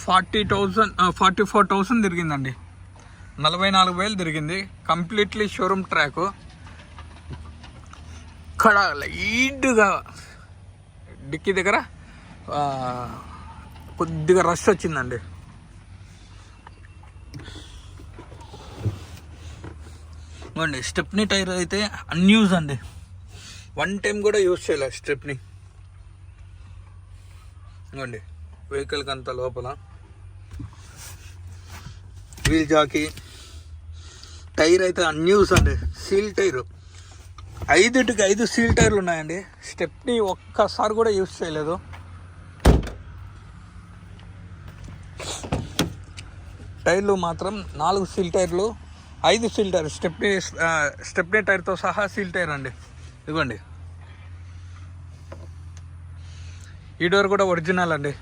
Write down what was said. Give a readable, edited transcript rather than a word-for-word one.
44,000 తిరిగిందండి. 44,000 తిరిగింది. Completely showroom track. ఇక్కడ లైట్గా డిక్కీ దగ్గర కొద్దిగా రష్ వచ్చిందండి. ఇవ్వండి స్టెప్నీ టైర్ అయితే అన్యూజ్ అండి. 1 టైం కూడా యూజ్ చేయలేదు స్టెప్నీ. ఇవ్వండి వెహికల్కి అంతా లోపల వీల్ జాకీ టైర్ అయితే అన్యూజ్ అండి. సీల్ టైరు 5టికి 5 సీల్ టైర్లు ఉన్నాయండి. స్టెప్నీ ఒక్కసారి కూడా యూజ్ చేయలేదు. టైర్లు మాత్రం 4 సీల్ టైర్లు, 5 సీల్ టైర్. స్టెప్నీ టైర్తో సహా సీల్ టైర్ అండి. ఇదిగోండి ఈ డోర్ కూడా ఒరిజినల్ అండి.